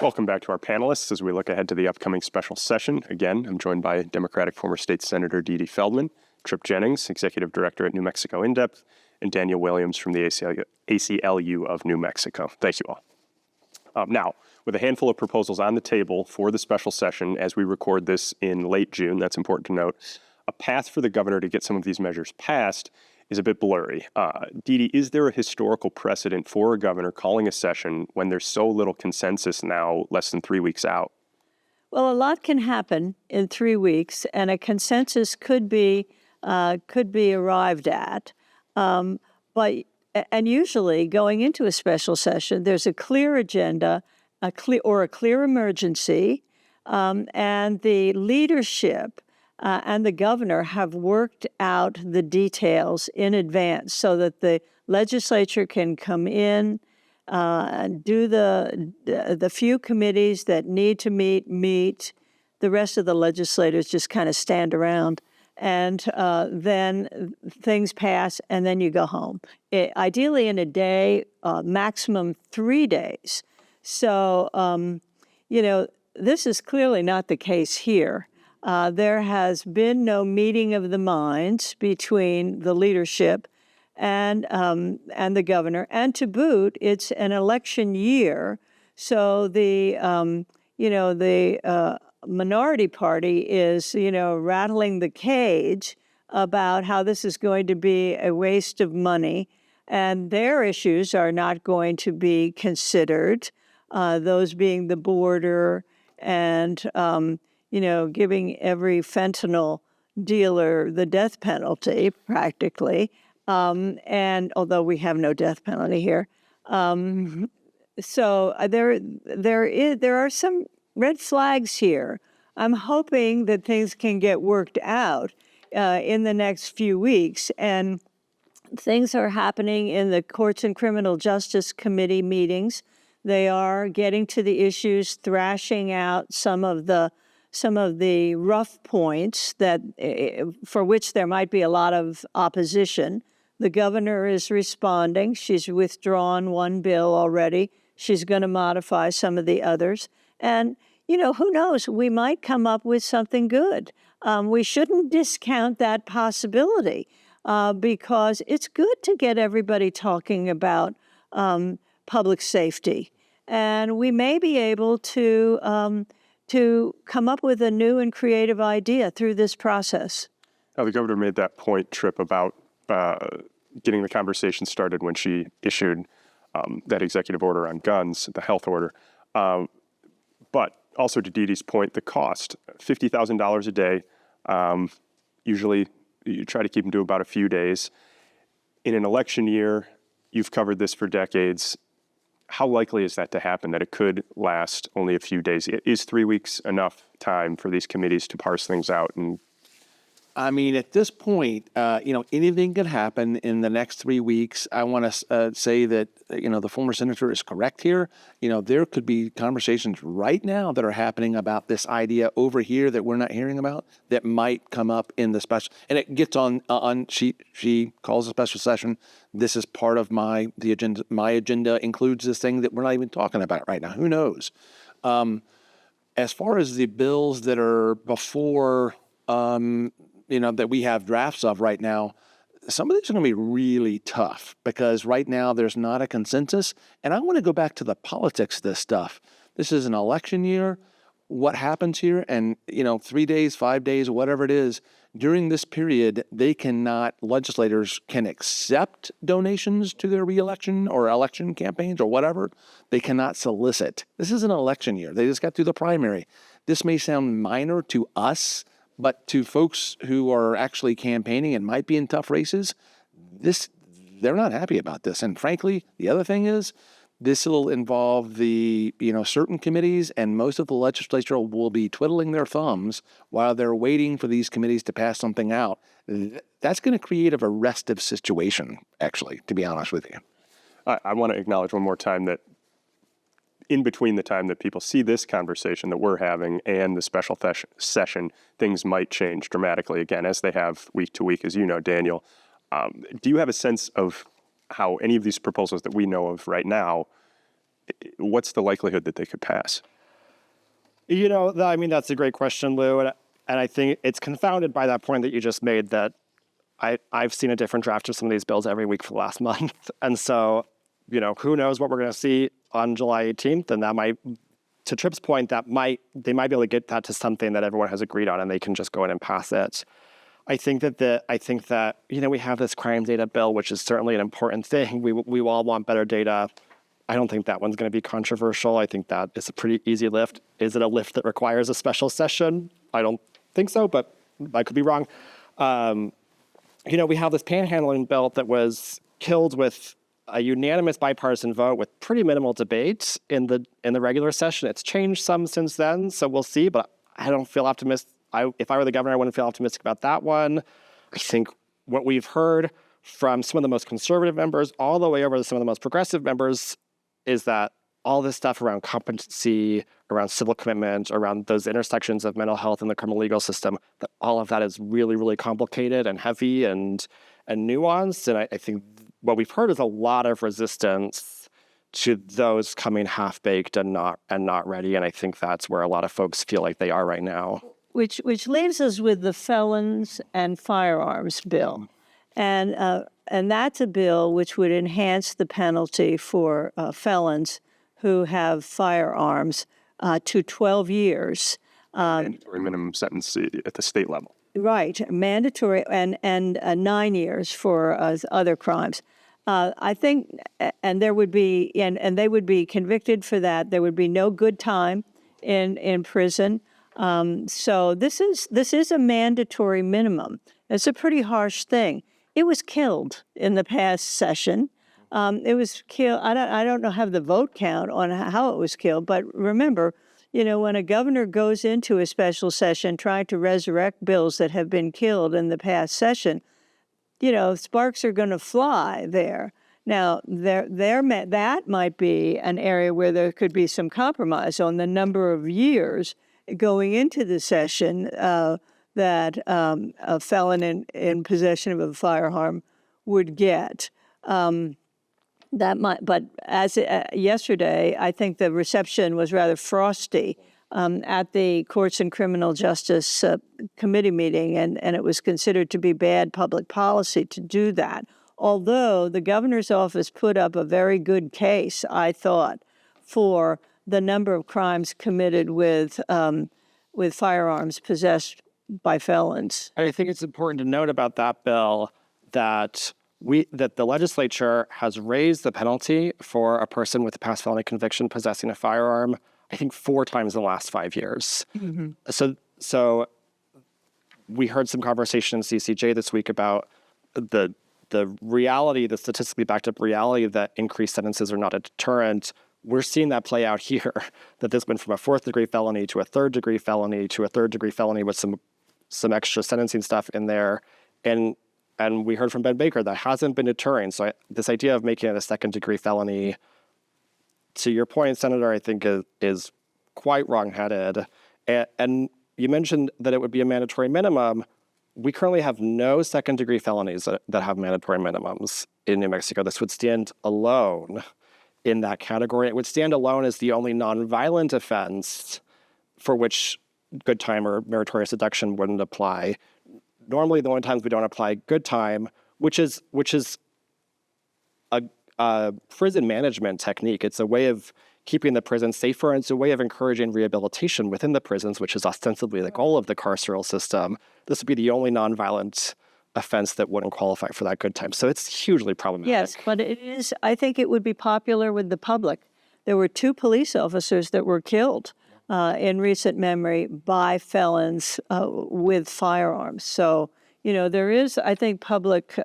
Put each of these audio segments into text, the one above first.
Welcome back to our panelists as we look ahead to the upcoming special session. Again, I'm joined by Democratic former State Senator Dee Dee Feldman, Tripp Jennings, Executive Director at New Mexico In-Depth, and Daniel Williams from the ACLU of New Mexico. Thank you all. Now, with a handful of proposals on the table for the special session as we record this in late June, that's important to note, a path for the governor to get some of these measures passed is a bit blurry. Dee Dee, is there a historical precedent for a governor calling a session when there's so little consensus now, less than 3 weeks out? Well, a lot can happen in 3 weeks, and a consensus could be arrived at. But usually, going into a special session, there's a clear agenda, a clear emergency, and the leadership and the governor have worked out the details in advance so that the legislature can come in and do the few committees that need to meet. The rest of the legislators just kind of stand around, and then things pass, and then you go home. Ideally in a day, maximum 3 days. So, this is clearly not the case here. There has been no meeting of the minds between the leadership and the governor. And to boot, it's an election year, so the minority party is rattling the cage about how this is going to be a waste of money, and their issues are not going to be considered. Those being the border and giving every fentanyl dealer the death penalty, practically. And although we have no death penalty here, so there are some red flags here. I'm hoping that things can get worked out in the next few weeks, and things are happening in the Courts and Criminal Justice Committee meetings. They are getting to the issues, thrashing out some of the rough points that for which there might be a lot of opposition. The governor is responding. She's withdrawn one bill already. She's going to modify some of the others. And, who knows? We might come up with something good. We shouldn't discount that possibility because it's good to get everybody talking about public safety. And we may be able to come up with a new and creative idea through this process. Now, the governor made that point, Tripp, about getting the conversation started when she issued that executive order on guns, the health order. But also to Dee Dee's point, the cost, $50,000 a day. Usually you try to keep them to about a few days. In an election year, you've covered this for decades. How likely is that to happen, that it could last only a few days? Is 3 weeks enough time for these committees to parse things out? And I mean, at this point, anything could happen in the next 3 weeks. I want to say that, the former senator is correct here. There could be conversations right now that are happening about this idea over here that we're not hearing about that might come up in the special. And it gets on she calls a special session. This is part of the agenda. My agenda includes this thing that we're not even talking about right now. Who knows? As far as the bills that are before, that we have drafts of right now, some of these are going to be really tough because right now there's not a consensus. And I want to go back to the politics of this stuff. This is an election year. What happens here? And, 3 days, 5 days, whatever it is, during this period, legislators can accept donations to their reelection or election campaigns or whatever. They cannot solicit. This is an election year. They just got through the primary. This may sound minor to us, but to folks who are actually campaigning and might be in tough races, they're not happy about this. And frankly, the other thing is, this will involve the certain committees, and most of the legislature will be twiddling their thumbs while they're waiting for these committees to pass something out. That's going to create a restive situation, actually, to be honest with you. I want to acknowledge one more time that in between the time that people see this conversation that we're having and the special session, things might change dramatically again, as they have week to week, as you know, Daniel. Do you have a sense of how any of these proposals that we know of right now, what's the likelihood that they could pass? I mean, that's a great question, Lou. And I think it's confounded by that point that you just made that I've seen a different draft of some of these bills every week for the last month. And so, who knows what we're going to see on July 18th. And that might, to Tripp's point, they might be able to get that to something that everyone has agreed on and they can just go in and pass it. I think that we have this crime data bill, which is certainly an important thing. We all want better data. I don't think that one's going to be controversial. I think that is a pretty easy lift. Is it a lift that requires a special session? I don't think so, but I could be wrong. We have this panhandling bill that was killed with a unanimous bipartisan vote with pretty minimal debate in the regular session. It's changed some since then, so we'll see. But I don't feel optimistic. If I were the governor, I wouldn't feel optimistic about that one. I think what we've heard from some of the most conservative members all the way over to some of the most progressive members is that all this stuff around competency, around civil commitment, around those intersections of mental health and the criminal legal system, that all of that is really, really complicated and heavy and nuanced. And I think what we've heard is a lot of resistance to those coming half-baked and not ready. And I think that's where a lot of folks feel like they are right now. Which leaves us with the felons and firearms bill. And that's a bill which would enhance the penalty for felons who have firearms to 12 years. Mandatory minimum sentence at the state level. Right, mandatory, and 9 years for other crimes. I think, and there would be, and they would be convicted for that. There would be no good time in prison. So this is a mandatory minimum. It's a pretty harsh thing. It was killed in the past session. It was killed. I don't know have the vote count on how it was killed, but remember, when a governor goes into a special session trying to resurrect bills that have been killed in the past session, sparks are going to fly there. Now, that might be an area where there could be some compromise on the number of years going into the session that a felon in possession of a firearm would get. That might, but as yesterday, I think the reception was rather frosty at the Courts and Criminal Justice Committee meeting, and it was considered to be bad public policy to do that. Although the governor's office put up a very good case, I thought, for the number of crimes committed with firearms possessed by felons. I think it's important to note about that bill that the legislature has raised the penalty for a person with a past felony conviction possessing a firearm, I think 4 times in the last 5 years. Mm-hmm. So we heard some conversation in CCJ this week about the reality, the statistically backed up reality that increased sentences are not a deterrent. We're seeing that play out here, that this went from a 4th degree felony to a 3rd degree felony to a 3rd degree felony with some extra sentencing stuff in there. And we heard from Ben Baker that hasn't been deterring. So this idea of making it a 2nd degree felony, to your point, Senator, I think is quite wrongheaded. And you mentioned that it would be a mandatory minimum. We currently have no 2nd degree felonies that have mandatory minimums in New Mexico. This would stand alone in that category. It would stand alone as the only nonviolent offense for which good time or meritorious deduction wouldn't apply. Normally, the only times we don't apply good time, which is a prison management technique. It's a way of keeping the prison safer, and it's a way of encouraging rehabilitation within the prisons, which is ostensibly the goal of the carceral system. This would be the only nonviolent offense that wouldn't qualify for that good time. So it's hugely problematic. Yes, but it is. I think it would be popular with the public. There were 2 police officers that were killed in recent memory by felons with firearms. So, there is, I think, public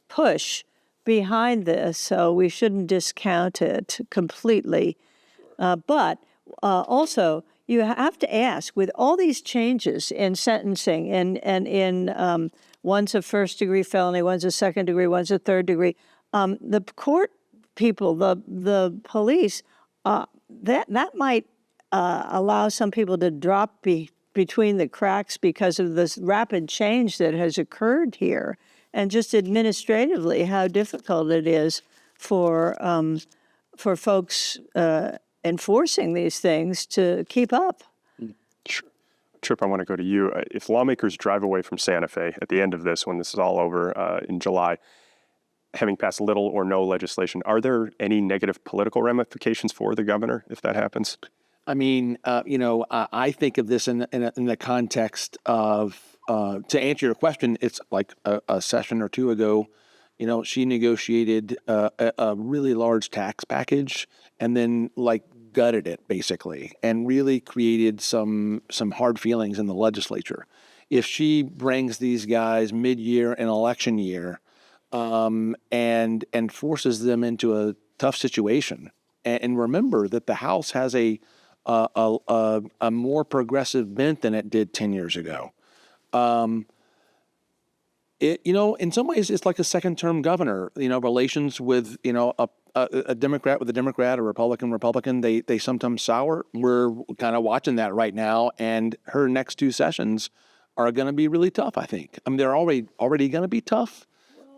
push behind this, so we shouldn't discount it completely. But also, you have to ask, with all these changes in sentencing and in one's a 1st degree felony, one's a 2nd degree, one's a 3rd degree, the court people, the police, that might allow some people to drop between the cracks because of this rapid change that has occurred here, and just administratively how difficult it is for folks enforcing these things to keep up. Sure. Tripp, I want to go to you. If lawmakers drive away from Santa Fe at the end of this, when this is all over in July, having passed little or no legislation, are there any negative political ramifications for the governor if that happens? I mean, I think of this in the context of, to answer your question, it's like a session or two ago, she negotiated a really large tax package and then like gutted it basically and really created some hard feelings in the legislature. If she brings these guys mid-year and election year and forces them into a tough situation, and remember that the House has a more progressive bent than it did 10 years ago. In some ways, it's like a second-term governor. Relations with a Democrat with a Democrat, a Republican, they sometimes sour. We're kind of watching that right now, and her next two sessions are going to be really tough. I think. I mean, they're already going to be tough.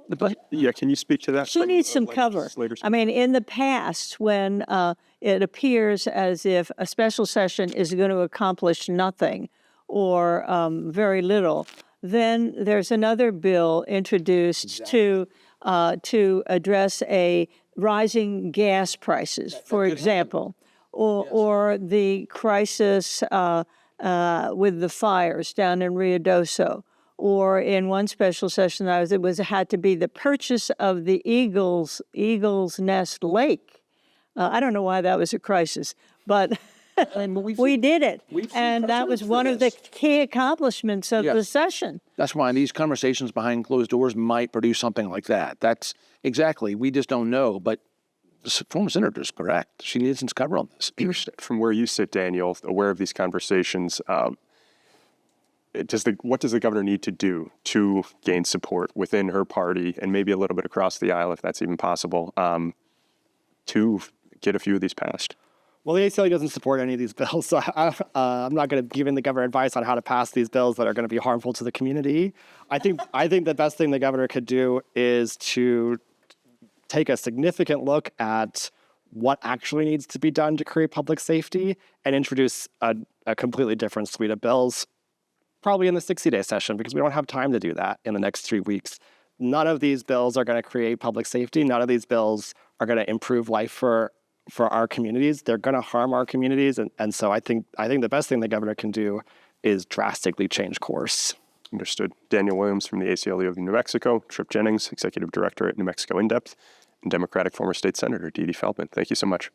But Yeah, can you speak to that? She needs some cover. legislators? I mean, in the past, when it appears as if a special session is going to accomplish nothing or very little, then there's another bill introduced to address a rising gas prices, for example, or the crisis with the fires down in Rio Doso. Or in one special session, it had to be the purchase of the Eagles Nest Lake. I don't know why that was a crisis, but we did it, and that was one of the key accomplishments of the session. that's why these conversations behind closed doors might produce something like that. That's exactly. We just don't know. But the former senator is correct. She needs some cover on this. From where you sit, Daniel, aware of these conversations, what does the governor need to do to gain support within her party and maybe a little bit across the aisle, if that's even possible, to get a few of these passed? Well, the ACLU doesn't support any of these bills, so I'm not going to give the governor advice on how to pass these bills that are going to be harmful to the community. I think the best thing the governor could do is to take a significant look at what actually needs to be done to create public safety and introduce a completely different suite of bills, probably in the 60-day session, because we don't have time to do that in the next 3 weeks. None of these bills are going to create public safety. None of these bills are going to improve life for our communities. They're going to harm our communities. And so I think the best thing the governor can do is drastically change course. Understood. Daniel Williams from the ACLU of New Mexico, Tripp Jennings, Executive Director at New Mexico In-Depth, and Democratic former state senator Dee Dee Feldman. Thank you so much.